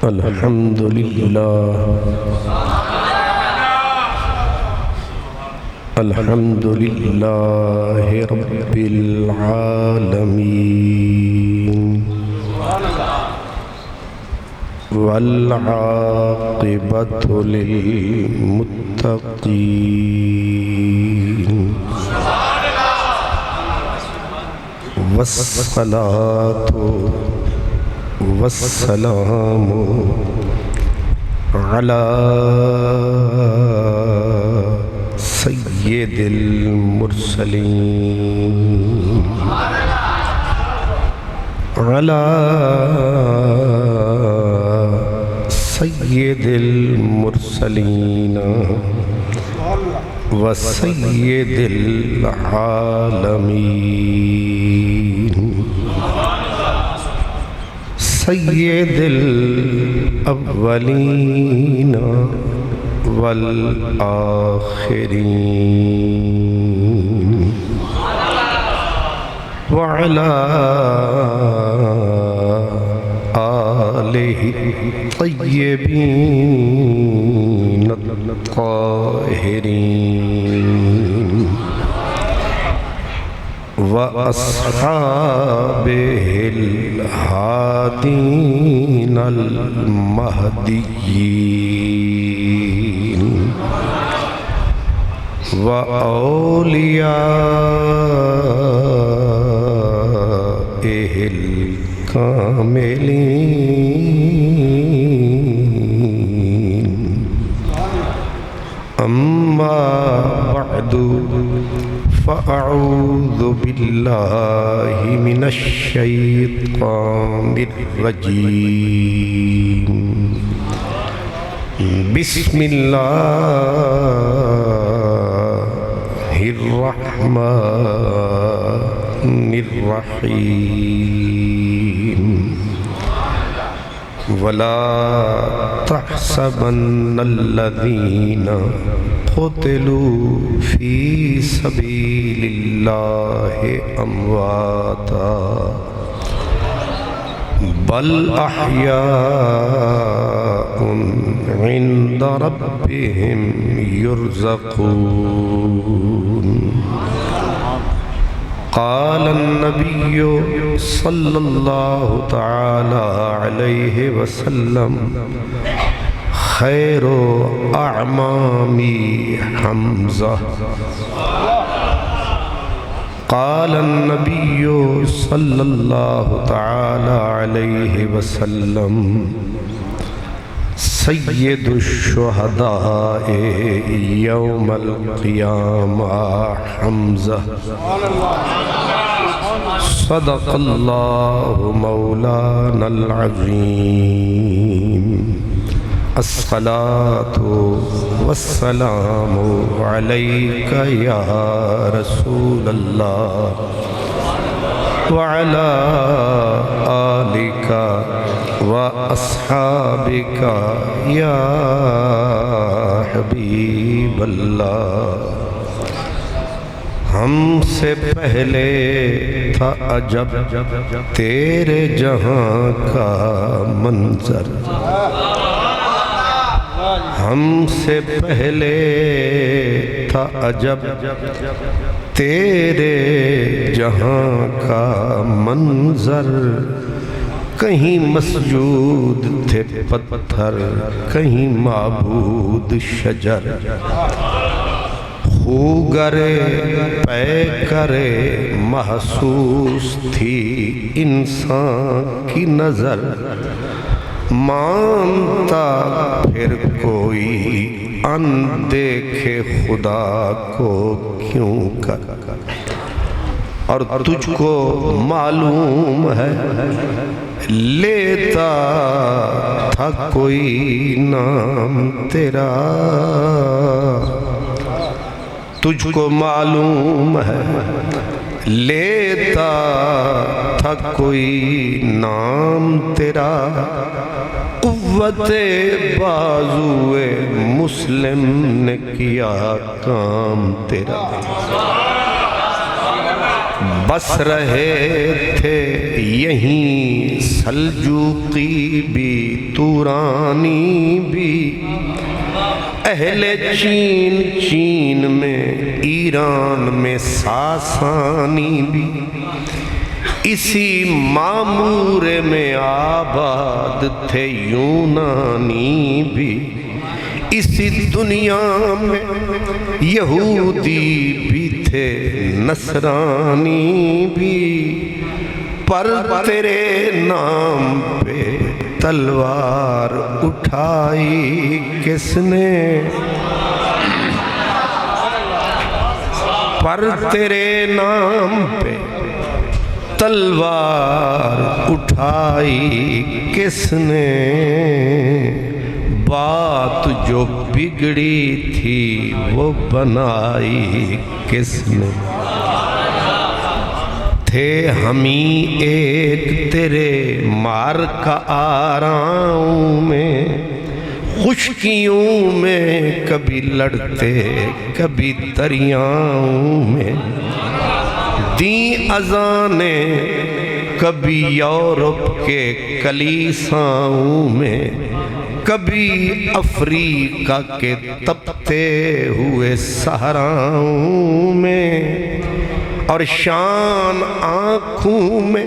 الحمد لله الحمد لله رب العالمين والعاقبة للمتقين والصلاة والسلام على سید المرسلین على سید المرسلین وسید العالمین سید الاولین والآخرین وعلى آلہ الطیبین الطاہرین وأصحابه الهادين المهديين وأوليائه الكاملين أما بعد فأعوذ بالله من الشيطان الرجيم بسم الله الرحمن الرحيم ولا تحسبن الذين قتلوا في سبيل الله أمواتا بل أحياء عند ربهم يرزقون قال النبي صلى الله تعالى عليه وسلم خیر اعمامی حمزہ قال النبی صلی اللہ تعالی علیہ وسلم سید الشہداء یوم القیامہ حمزہ صدق اللہ مولانا العظیم الصلاة والسلام عليك يا رسول الله وعلى آلك وأصحابك يا حبيب الله ہم سے پہلے تھا عجب تیرے جہاں کا منظر ہم سے پہلے تھا عجب تیرے جہاں کا منظر کہیں مسجود تھے پتھر کہیں معبود شجر خوگرے پے کرے محسوس تھی انسان کی نظر مانتا پھر کوئی ان دیکھے خدا کو کیوں کر اور تجھ کو معلوم ہے لیتا تھا کوئی نام تیرا تجھ کو معلوم ہے لیتا تھا کوئی نام تیرا قوت بازو مسلم نے کیا کام تیرا بس رہے تھے یہیں سلجوقی بھی تورانی بھی، اہل چین چین میں، ایران میں ساسانی بھی، اسی معمور میں آباد تھے یونانی بھی، اسی دنیا میں یہودی بھی تھے نصرانی بھی، پر تیرے نام پہ تلوار اٹھائی کس نے، پر تیرے نام پہ تلوار اٹھائی کس نے، بات جو بگڑی تھی وہ بنائی کس نے، تھے ہمیں ایک تیرے مار کا آراؤں میں، خشکیوں میں کبھی لڑتے کبھی دریاؤں میں، دیں اذانیں کبھی یورپ کے کلیساؤں میں، کبھی افریقہ کے تپتے ہوئے صحراؤں میں، اور شان آنکھوں میں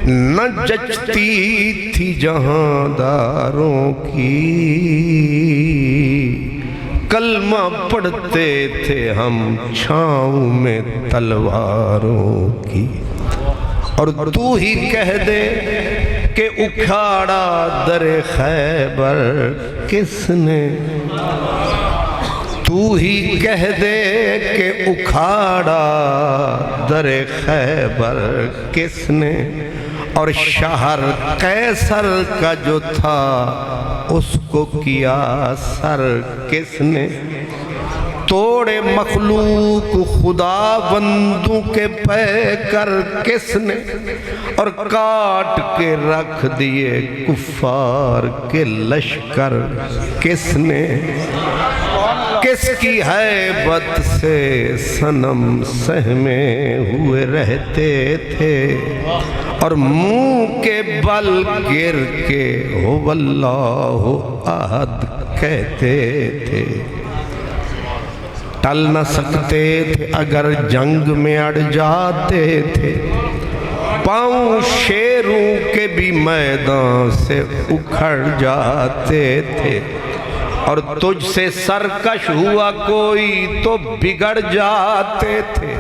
نہ جچتی تھی جہاں داروں کی، کلمہ پڑھتے تھے ہم چھاؤں میں تلواروں کی، اور تو ہی کہہ دے کہ اکھاڑا در خیبر کس نے، تو ہی کہہ دے کہ اکھاڑا در خیبر کس نے، اور شہر قیصر کا جو تھا اس کو کیا سر کس نے، توڑے مخلوق خدا بندوں کے پیکر کس نے، اور کاٹ کے رکھ دیے کفار کے لشکر کس نے، کس کی ہیبت سے صنم سہمے ہوئے رہتے تھے، اور منہ کے بل گر کے ہو واللہ احد کہتے تھے، ٹل نہ سکتے تھے اگر جنگ میں اڑ جاتے تھے، پاؤں شیروں کے بھی میدان سے اکھڑ جاتے تھے، اور تجھ سے سرکش ہوا کوئی تو بگڑ جاتے تھے،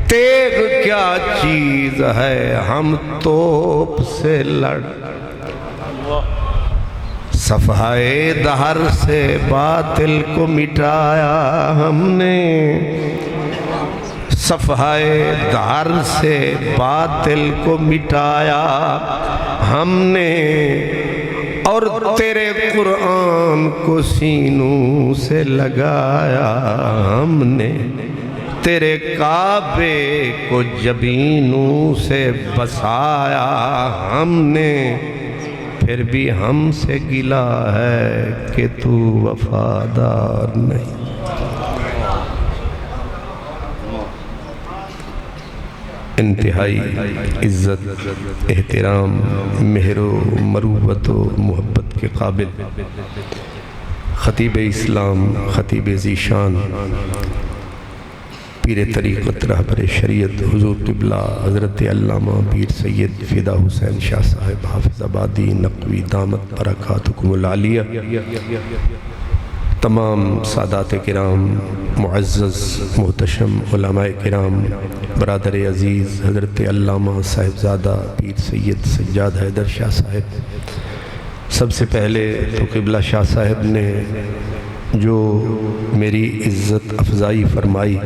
تیغ کیا چیز ہے ہم توپ سے لڑ، صفحۂ دہر سے باطل کو مٹایا ہم نے، صفحۂ دہر سے باطل کو مٹایا ہم نے، اور تیرے قرآن کو سینوں سے لگایا ہم نے، تیرے کعبے کو جبینوں سے بسایا ہم نے، پھر بھی ہم سے گلا ہے کہ تو وفادار نہیں۔ انتہائی عزت، احترام، مہر و مروت و محبت کے قابل خطیب اسلام، خطیب ذیشان، پیر طریقت رہبر شریعت حضور قبلہ حضرت علامہ پیر سید فدا حسین شاہ صاحب حافظ آبادی نقوی دامت برکاتکم العالیہ، تمام سادات کرام، معزز محتشم علماء کرام، برادر عزیز حضرت علامہ صاحبزادہ پیر سید سجاد حیدر شاہ صاحب، سب سے پہلے تو قبلہ شاہ صاحب نے جو میری عزت افزائی فرمائی،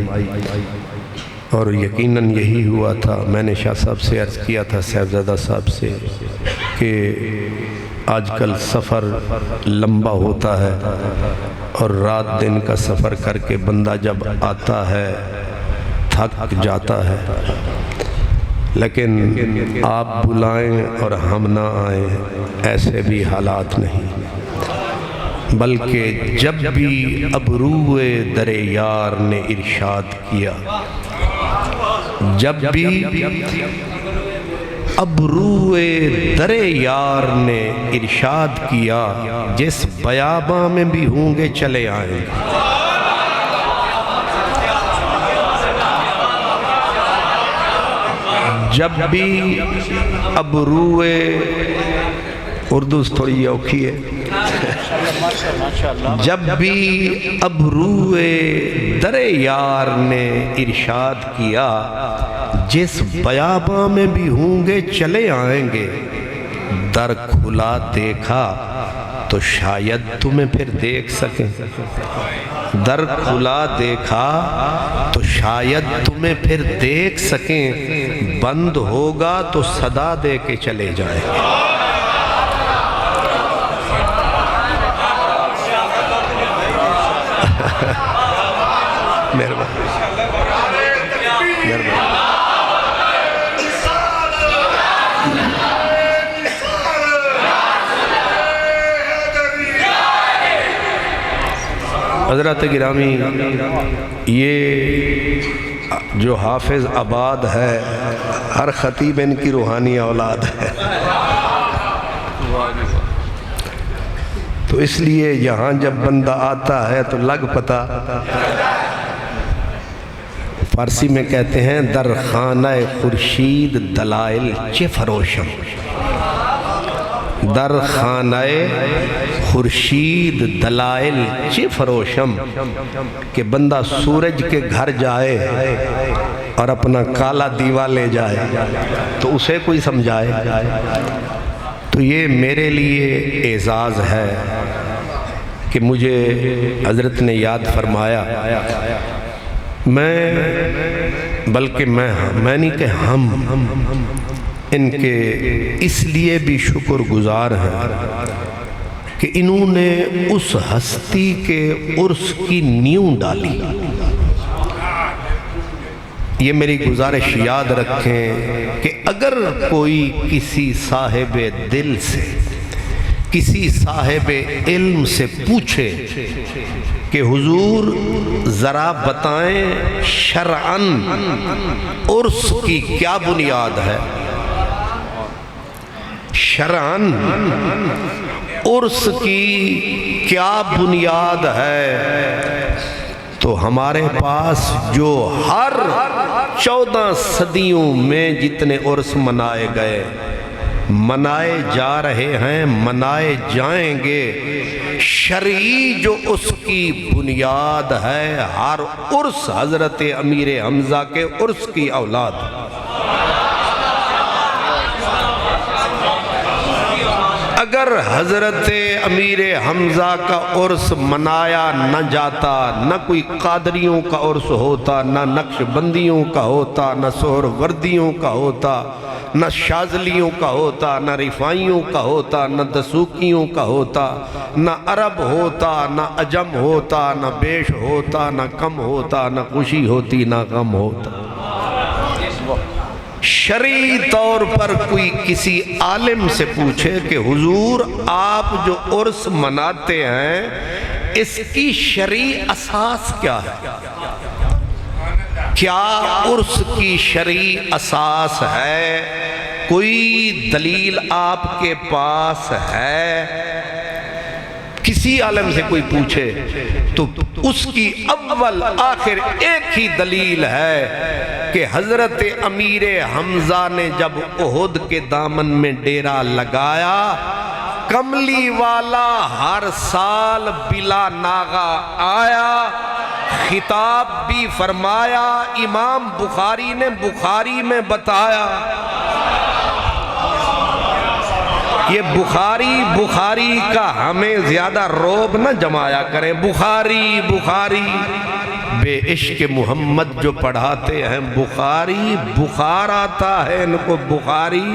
اور یقیناً یہی ہوا تھا، میں نے شاہ صاحب سے عرض کیا تھا صاحبزادہ صاحب سے کہ آج کل سفر لمبا ہوتا ہے، اور رات دن کا سفر کر کے بندہ جب آتا ہے تھک جاتا ہے، لیکن آپ بلائیں اور ہم نہ آئیں ایسے بھی حالات نہیں، بلکہ جب بھی ابروئے در یار نے ارشاد کیا، جب بھی ابروئے در یار نے ارشاد کیا جس بیاباں میں بھی ہوں گے چلے آئیں گے. جب بھی ابروئے اردو تھوڑی اوکھی ہے. جب بھی ابروئے در یار نے ارشاد کیا جس بیاباں میں بھی ہوں گے چلے آئیں گے. در کھلا دیکھا تو شاید تمہیں پھر دیکھ سکیں. در کھلا دیکھا تو شاید تمہیں پھر دیکھ سکیں. بند ہوگا تو صدا دے کے چلے جائیں گے. مہربانی. حضرات گرامی، یہ جو حافظ آباد ہے ہر خطیب ان کی روحانی اولاد ہے. تو اس لیے یہاں جب بندہ آتا ہے تو لگ پتا. فارسی میں کہتے ہیں در خانہ خورشید دلائل چه فروشم. در خانہ خورشید دلائل چه فروشم کہ بندہ سورج کے گھر جائے اور اپنا کالا دیوا لے جائے تو اسے کوئی سمجھائے. تو یہ میرے لیے اعزاز ہے کہ مجھے حضرت نے یاد فرمایا. بلکہ میں نہیں کہ ہم ان کے اس لیے بھی شکر گزار ہیں کہ انہوں نے اس ہستی کے عرس کی نیوں ڈالی. یہ میری گزارش یاد رکھیں کہ اگر کوئی کسی صاحب دل سے، کسی صاحب علم سے پوچھے کہ حضور ذرا بتائیں شرعاً عرس کی کیا بنیاد ہے، شرعاً عرس کی کیا بنیاد ہے، تو ہمارے پاس جو ہر 14 صدیوں میں جتنے عرس منائے گئے، منائے جا رہے ہیں، منائے جائیں گے، شرعی جو اس کی بنیاد ہے، ہر عرس حضرت امیر حمزہ کے عرس کی اولاد. اگر حضرت امیر حمزہ کا عرس منایا نہ جاتا، نہ کوئی قادریوں کا عرس ہوتا، نہ نقش بندیوں کا ہوتا، نہ سہر وردیوں کا ہوتا، نہ شاذلیوں کا ہوتا، نہ رفائیوں کا ہوتا، نہ دسوکیوں کا ہوتا، نہ عرب ہوتا، نہ عجم ہوتا، نہ بیش ہوتا، نہ کم ہوتا، نہ خوشی ہوتی، نہ غم ہوتا. شرعی طور پر کوئی کسی عالم سے پوچھے کہ حضور آپ جو عرس مناتے ہیں اس کی شرعی اساس کیا ہے، کیا عرس کی شرعی اساس ہے، کوئی دلیل آپ کے پاس ہے؟ کسی عالم سے کوئی پوچھے تو اس کی اول آخر ایک ہی دلیل ہے کہ حضرت امیر حمزہ نے جب احد کے دامن میں ڈیرا لگایا، کملی والا ہر سال بلا ناغا آیا، خطاب بھی فرمایا. امام بخاری نے بخاری میں بتایا. یہ بخاری کا ہمیں زیادہ روب نہ جمایا کریں. بخاری بے عشق محمد جو پڑھاتے ہیں بخاری، بخار آتا ہے ان کو بخاری.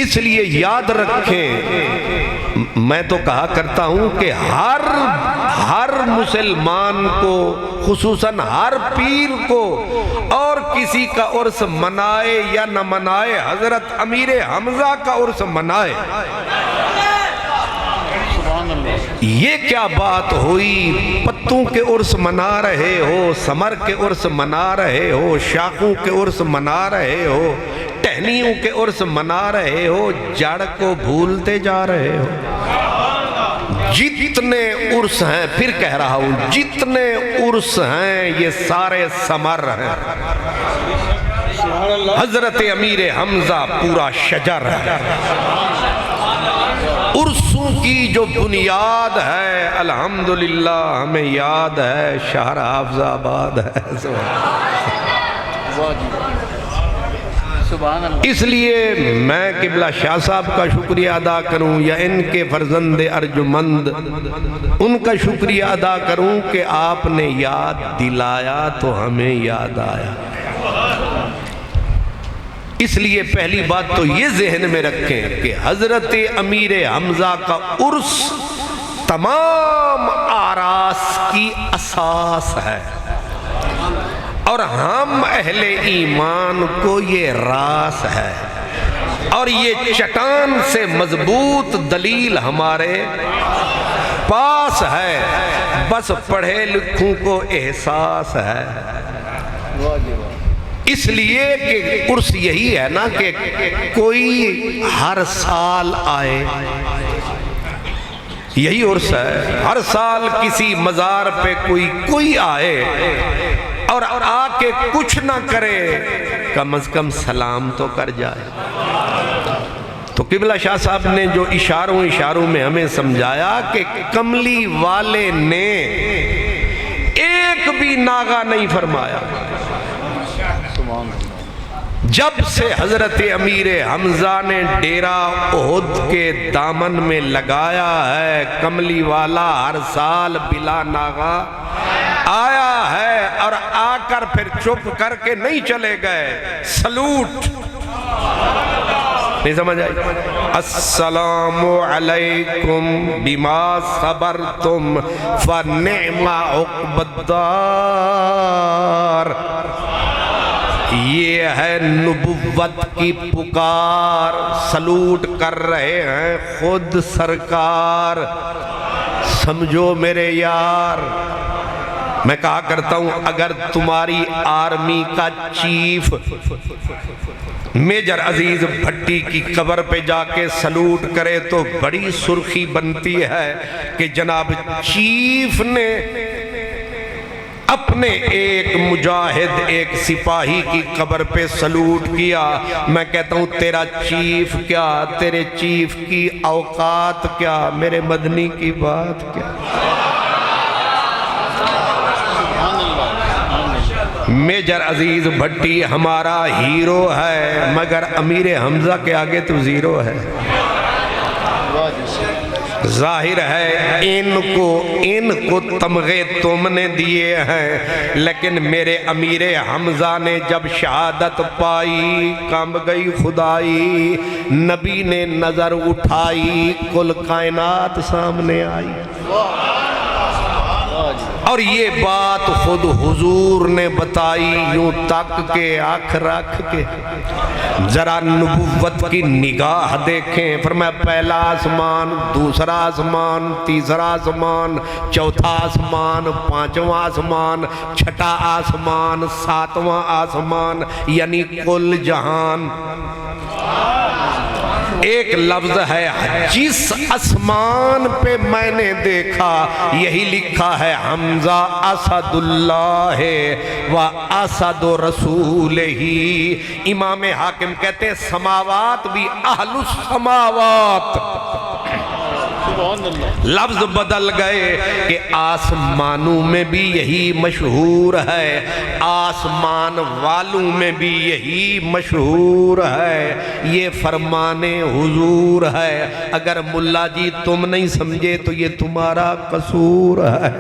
اس لیے یاد رکھیں، میں تو کہا کرتا ہوں کہ ہر مسلمان کو، خصوصاً ہر پیر کو، اور کسی کا عرس منائے یا نہ منائے، حضرت امیر حمزہ کا عرس منائے. سبحان اللہ. یہ کیا بات ہوئی، پتوں کے عرس منا رہے ہو، ثمر کے عرس منا رہے ہو، شاخوں کے عرس منا رہے ہو، ٹہنیوں کے عرس منا رہے ہو، جڑ کو بھولتے جا رہے ہو۔ جتنے عرس ہیں، پھر کہہ رہا ہوں، جتنے عرس ہیں یہ سارے ثمر ہیں۔ حضرت امیر حمزہ پورا شجر ہے۔ عرسوں کی جو بنیاد ہے الحمدللہ ہمیں یاد ہے، شہر حافظ آباد ہے۔ اس لیے میں قبلہ شاہ صاحب کا شکریہ ادا کروں یا ان کے فرزند ارجمند، ان کا شکریہ ادا کروں کہ آپ نے یاد دلایا تو ہمیں یاد آیا۔ اس لیے پہلی بات تو یہ ذہن میں رکھیں کہ حضرت امیر حمزہ کا عرس تمام آراس کی اساس ہے، اور ہم اہل ایمان کو یہ راس ہے، اور یہ چٹان سے مضبوط دلیل ہمارے پاس ہے، بس پڑھے لکھوں کو احساس ہے۔ اس لیے کہ عرس یہی ہے نا کہ کوئی ہر سال آئے، یہی عرس ہے، ہر سال کسی مزار پہ کوئی آئے اور آ کے کچھ نہ کرے، کم از کم سلام تو کر جائے۔ تو قبلہ شاہ صاحب نے جو اشاروں میں ہمیں سمجھایا کہ کملی والے نے ایک بھی ناغہ نہیں فرمایا۔ جب سے حضرت امیر حمزہ نے ڈیرہ احد کے دامن میں لگایا ہے، کملی والا ہر سال بلا ناغہ آیا ہے، اور آ کر پھر چپ کر کے نہیں چلے گئے، سلوٹ نہیں سمجھ آئی؟ السلام علیکم بما صبرتم فنعم عقب الدار۔ یہ ہے نبوت کی پکار، سلوٹ کر رہے ہیں خود سرکار۔ سمجھو میرے یار، میں کہا کرتا ہوں اگر تمہاری آرمی کا چیف میجر عزیز بھٹی کی قبر پہ جا کے سلوٹ کرے تو بڑی سرخی بنتی ہے کہ جناب چیف نے اپنے ایک مجاہد ایک سپاہی کی قبر پہ سلوٹ کیا۔ میں کہتا ہوں تیرا چیف کیا، تیرے چیف کی اوقات کیا، میرے مدنی کی بات کیا۔ میجر عزیز بھٹی ہمارا ہیرو ہے، مگر امیر حمزہ کے آگے تو زیرو ہے۔ ظاہر ہے ان کو تمغے تم نے دیے ہیں، لیکن میرے امیر حمزہ نے جب شہادت پائی کانپ گئی خدائی، نبی نے نظر اٹھائی کل کائنات سامنے آئی۔ اور یہ بات خود حضور نے بتائی، یوں تک کے آنکھ رکھ کے ذرا نبوت کی نگاہ دیکھیں۔ فرمایا پہلا آسمان، دوسرا آسمان، تیسرا آسمان، چوتھا آسمان، پانچواں آسمان، چھٹا آسمان، ساتواں آسمان، یعنی کل جہان۔ ایک لفظ ہے جس آسمان پہ میں نے دیکھا، یہی لکھا ہے حمزہ اسد اللہ و اسد رسول ہی۔ امام حاکم کہتے ہیں سماوات بھی اہل السماوات، لفظ بدل گئے کہ آسمانوں میں بھی یہی مشہور ہے، آسمان والوں میں بھی یہی مشہور ہے، یہ فرمان حضور ہے۔ اگر ملا جی تم نہیں سمجھے تو یہ تمہارا قصور ہے۔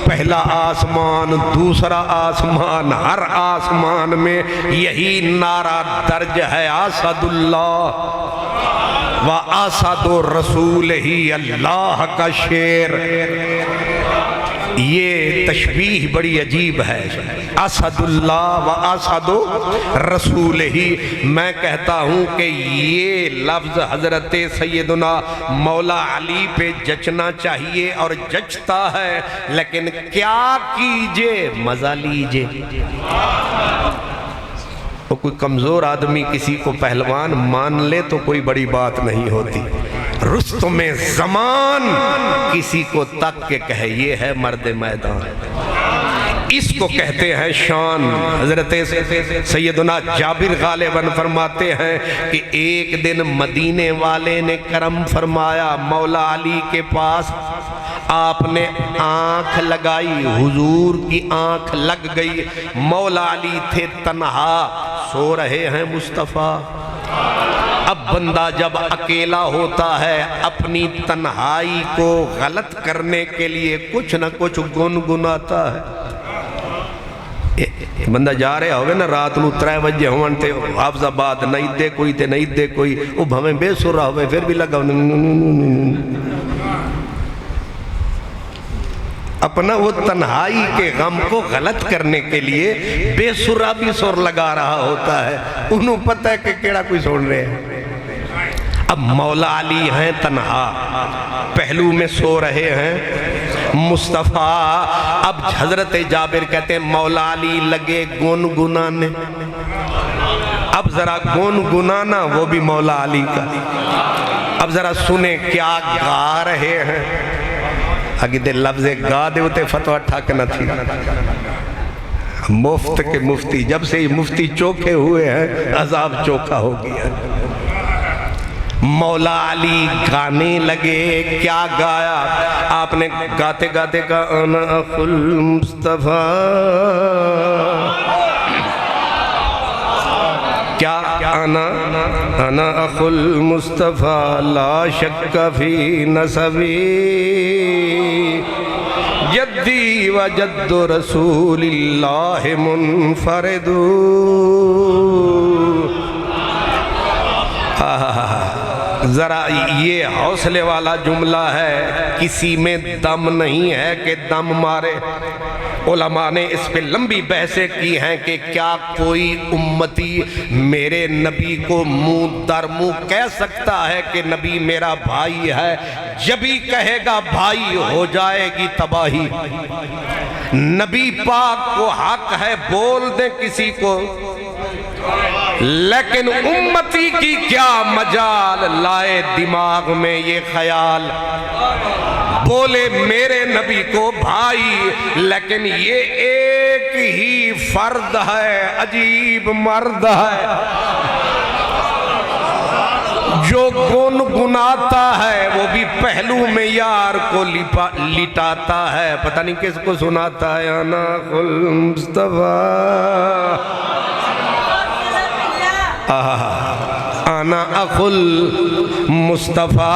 پہلا آسمان، دوسرا آسمان، ہر آسمان میں یہی نعرہ درج ہے، اسد اللہ وَأَسَدُ الرَّسُولِ ہی، اللہ کا شیر۔ یہ تشبیہ بڑی عجیب ہے، اسد اللہ و اسد رسول ہی۔ میں کہتا ہوں کہ یہ لفظ حضرت سیدنا مولا علی پہ جچنا چاہیے اور جچتا ہے، لیکن کیا کیجئے، مزہ لیجئے۔ وہ کوئی کمزور آدمی کسی کو پہلوان مان لے تو کوئی بڑی بات نہیں ہوتی، رستم زمان کسی کو تک کے کہے یہ ہے مرد میدان، اس کو کہتے ہیں شان۔ حضرت سیدنا جابر غالباً فرماتے ہیں کہ ایک دن مدینے والے نے کرم فرمایا مولا علی کے پاس، آپ نے آنکھ لگائی، حضور کی آنکھ لگ گئی، مولا علی تھے تنہا، سو رہے ہیں مصطفیٰ۔ اب بندہ جب اکیلا ہوتا ہے اپنی تنہائی کو غلط کرنے کے لیے کچھ نہ کچھ گنگناتا ہے۔ بندہ جا رہے ہوگے نا رات نو 3 بجے ہوانتے حافظ آباد نہیں دے کوئی تے نہیں دے کوئی، وہ بھویں بے سرہ ہوئے پھر بھی لگا اپنا وہ تنہائی کے غم کو غلط کرنے کے لیے بے سرہ بھی سر لگا رہا ہوتا ہے، انہوں پتہ ہے کہ کیڑا کوئی سن رہے ہیں۔ اب مولا علی ہیں تنہا، پہلو میں سو رہے ہیں مصطفیٰ۔ اب حضرت جابر کہتے ہیں مولا علی لگے گنگنانے، اب ذرا گنگنانا وہ بھی مولا علی کا، اب ذرا سنیں کیا گا رہے ہیں۔ اگے دے لفظ گا دے ہوتے فتوہ ٹھاک نہ تھی، مفت کے مفتی، جب سے یہ مفتی چوکھے ہوئے ہیں عذاب چوکھا ہو گیا۔ مولا علی گانے لگے، کیا گایا آپ نے؟ گاتے گاتے کہا انا اخو المصطفیٰ، کیا انا اخو المصطفیٰ لا شک فی نسبی، جدی و جد رسول اللہ منفرد۔ ذرا یہ حوصلے والا جملہ ہے، کسی میں دم نہیں ہے کہ دم مارے۔ علماء نے اس پہ لمبی بحثیں کی ہیں کہ کیا کوئی امتی میرے نبی کو منہ در منہ کہہ سکتا ہے کہ نبی میرا بھائی ہے؟ جبھی کہے گا بھائی ہو جائے گی تباہی۔ نبی پاک کو حق ہے بول دیں کسی کو، لیکن امتی کی کیا مجال لائے دماغ میں یہ خیال، بولے میرے نبی کو بھائی، لیکن یہ ایک ہی فرد ہے، عجیب مرد ہے جو گنگناتا ہے، وہ بھی پہلو میں یار کو لٹاتا ہے، پتہ نہیں کس کو سناتا ہے۔ انا اخو المصطفیٰ، انا اخو المصطفیٰ،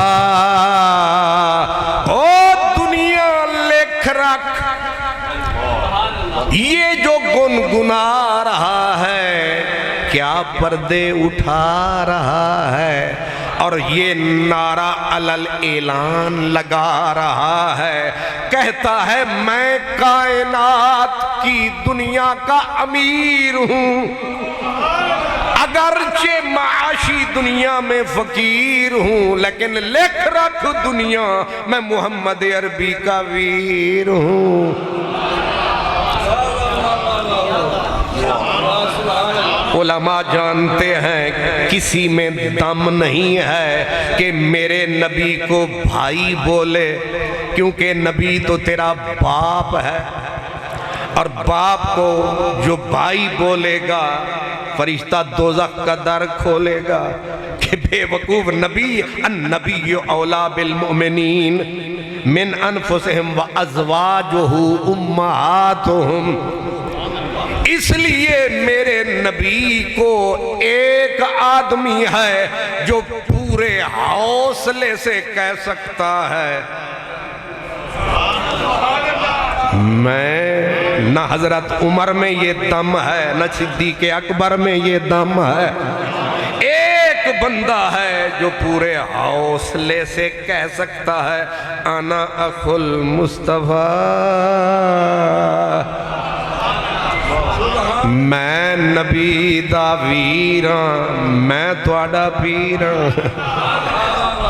او دنیا لکھ رکھ یہ جو گنگنا رہا ہے کیا پردے اٹھا رہا ہے، اور یہ نعرہ علل اعلان لگا رہا ہے، کہتا ہے میں کائنات کی دنیا کا امیر ہوں، اگرچہ معاشی دنیا میں فقیر ہوں، لیکن لکھ رکھ دنیا میں محمد عربی کا ویر ہوں۔ علماء جانتے ہیں کسی میں دم نہیں ہے کہ میرے نبی کو بھائی بولے، کیونکہ نبی تو تیرا باپ ہے، اور باپ کو جو بھائی بولے گا فرشتہ دوزخ کا در کھولے گا کہ بے وقوف نبی، النبی اولا بالمؤمنین من انفسہم وازواجہ امہاتہم۔ اس لیے میرے نبی کو ایک آدمی ہے جو پورے حوصلے سے کہہ سکتا ہے میں، نہ حضرت عمر میں یہ دم ہے، نہ صدیق اکبر میں یہ دم ہے، ایک بندہ ہے جو پورے حوصلے سے کہہ سکتا ہے انا اخو المصطفیٰ، میں نبی دا ویراں، میں تواڈا پیراں،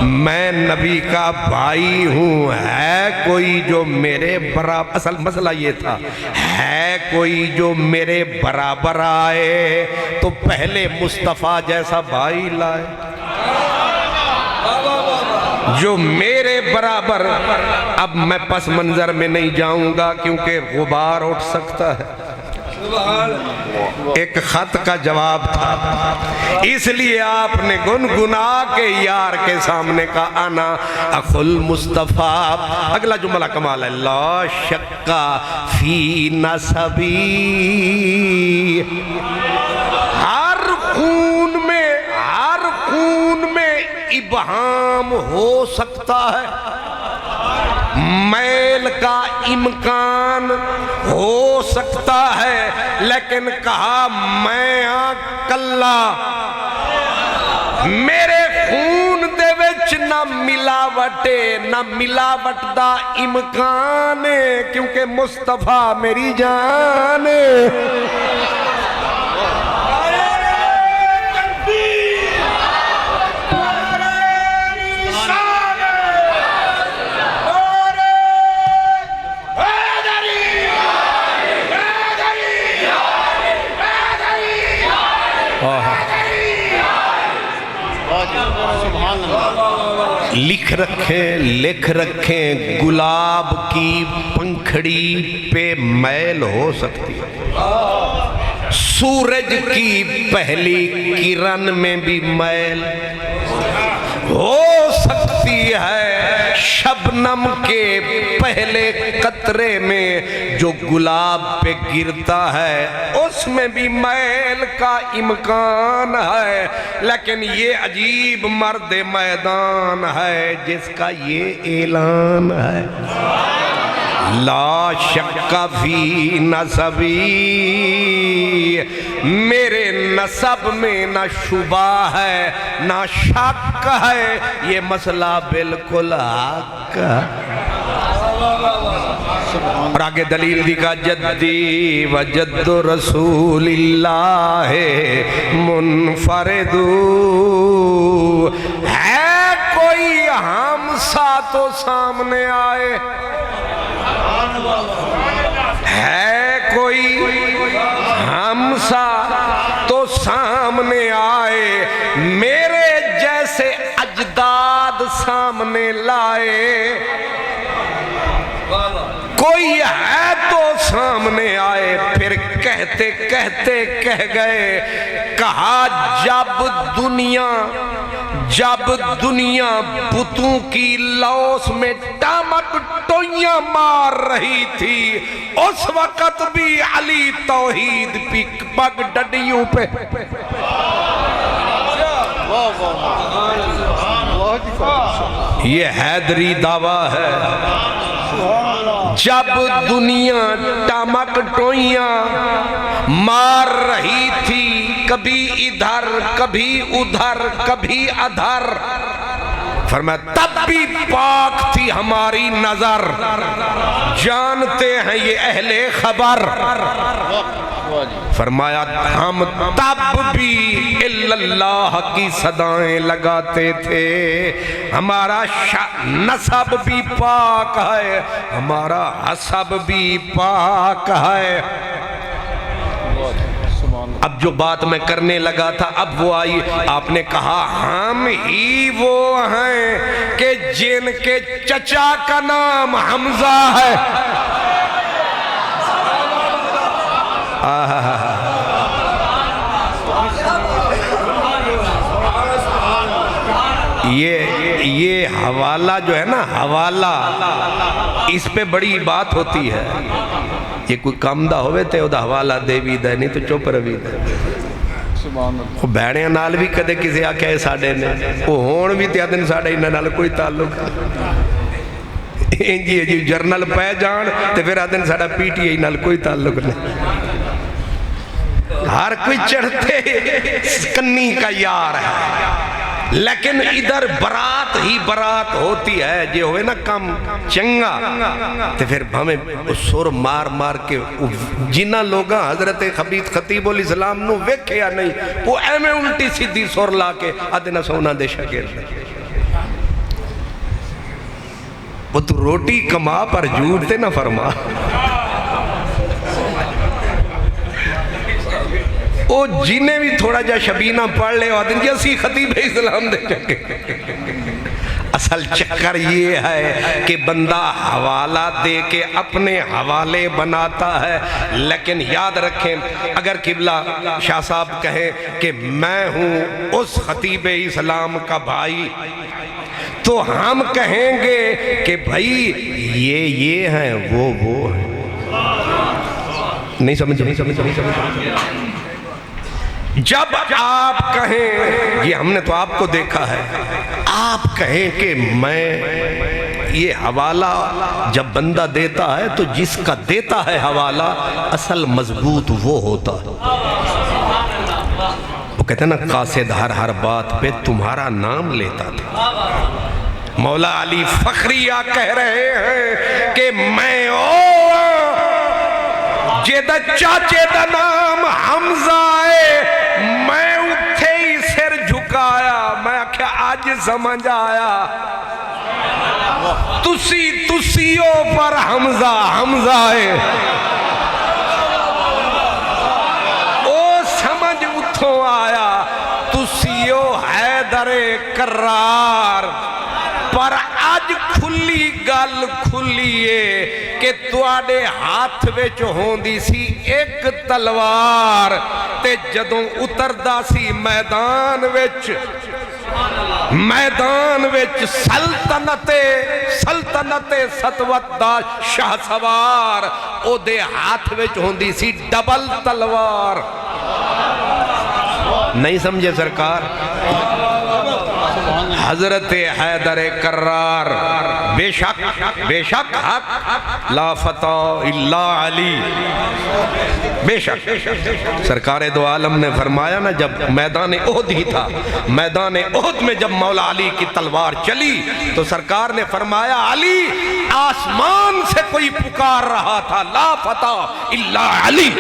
میں نبی کا بھائی ہوں، ہے کوئی جو میرے برابر، اصل مسئلہ یہ تھا، ہے کوئی جو میرے برابر آئے تو پہلے مصطفیٰ جیسا بھائی لائے، جو میرے برابر۔ اب میں پس منظر میں نہیں جاؤں گا کیونکہ غبار اٹھ سکتا ہے، ایک خط کا جواب تھا، اس لیے آپ نے گنگنا کے یار کے سامنے کا انا اخو المصطفیٰ۔ اگلا جملہ کمال ہے، لا شک فی نسبی، ہر خون میں ابہام ہو سکتا ہے، میل کا امکان ہو سکتا ہے، لیکن کہا میں کلا میرے خون دے وچ نہ ملاوٹے نہ ملاوٹ دا امکان ہے، کیونکہ مصطفیٰ میری جان ہے۔ لکھ رکھیں گلاب کی پنکھڑی پہ میل ہو سکتی ہے، سورج کی پہلی کرن میں بھی میل ہو سکتی ہے، شبنم کے پہلے قطرے میں جو گلاب پہ گرتا ہے اس میں بھی میل کا امکان ہے، لیکن یہ عجیب مرد میدان ہے جس کا یہ اعلان ہے، لا شک فی نسبی، میرے نسب میں نہ شبہ ہے نہ شک ہے، یہ مسئلہ بالکل حق ہے۔ اور آگے دلیل دیکھا، جدی و جد رسول اللہ منفرد، ہے کوئی ہمسا تو سامنے آئے، ہے کوئی ہمسا تو سامنے آئے، میرے جیسے اجداد سامنے لائے، کوئی ہے تو سامنے آئے۔ پھر کہتے کہتے کہہ گئے، کہا جب دنیا بتوں کی لوث میں ٹامک ٹوئیاں مار رہی تھی، اس وقت بھی علی توحید پگ ڈڈیوں پہ، یہ حیدری دعویٰ ہے، جب دنیا ٹامک ٹوئیاں مار رہی تھی، کبھی ادھر کبھی ادھر کبھی ادھر، فرمایا تب بھی پاک تھی ہماری نظر، جانتے ہیں یہ اہل خبر، فرمایا ہم تب بھی اللہ کی صدائیں لگاتے تھے، ہمارا نسب بھی پاک ہے، ہمارا حسب بھی پاک ہے۔ اب جو بات میں کرنے لگا تھا اب وہ آئی، آپ نے کہا ہم ہی وہ ہیں کہ جن کے چچا کا نام حمزہ ہے، یہ حوالہ جو ہے نا، حوالہ اس پہ بڑی بات ہوتی ہے، یہ کوئی کام دا ہوئے تے وہ حوالہ دے بھی دے نہیں تو چپ روی دے، وہ بیڑیاں نال بھی کدے کسی آکھے ساڑھے نے، وہ ہون بھی تیادے نے ساڑھے انہاں نال کوئی تعلق جی جرنل پہ جان تے پھر آدھے نے ساڑھا پی ٹی آئی نال کوئی تعلق نہیں، ہر کوئی چڑھتے کنی کا یار ہے، لیکن ادھر برات ہی برات ہوتی ہے جے ہوئے نا کم چنگا تے پھر ہمیں سر مار مار کے جنہ لوگاں حضرت خطیب الاسلام نو ویکھے یا نہیں وہ ایمیں الٹی سیدھی سر لا کے آدھنا سونا دے شاگرد وہ تو روٹی کما پر جھوٹ تے نہ فرما، وہ جنہیں بھی تھوڑا جا شبینہ پڑھ لے آدھن جی اسی خطیب اسلام دے چکے۔ اصل چکر یہ ہے کہ بندہ حوالہ دے کے اپنے حوالے بناتا ہے، لیکن یاد رکھیں اگر قبلہ شاہ صاحب کہیں کہ میں ہوں اس خطیب اسلام کا بھائی تو ہم کہیں گے کہ بھائی یہ ہیں وہ ہیں، نہیں سمجھے؟ جب آپ کہیں یہ ہم نے تو آپ کو دیکھا ہے، آپ کہیں کہ میں یہ حوالہ جب بندہ دیتا ہے تو جس کا دیتا ہے حوالہ اصل مضبوط وہ ہوتا ہے، وہ کہتے ہیں نا قاصد ہر بات پہ تمہارا نام لیتا تھا۔ مولا علی فخریہ کہہ رہے ہیں کہ میں جیدہ چاچے دا نام حمزہ ہے، میں اتھے ہی سر جھکایا، میں کیا آج سمجھ آیا تسیوں پر حمزہ ہے، او سمجھ اتھوں آیا تسیوں حیدر کرار پر آج کھلی گل کھلیے کہ تواڈے ہاتھ وچ ہوندی سی ایک تلوار تے جدوں اتردا سی میدان وچ سلطنت ستوت دا شاہ سوار او دے ہاتھ وچ ہوندی سی ڈبل تلوار۔ نہیں سمجھے سرکار؟ حضرت حیدر کرار بے شک حق لا فتح الا علی، بے شک سرکار دو عالم نے فرمایا نا جب میدان احد ہی تھا، میدان احد میں جب مولا علی کی تلوار چلی تو سرکار نے فرمایا علی آسمان سے کوئی پکار رہا تھا لا فتح الا علی۔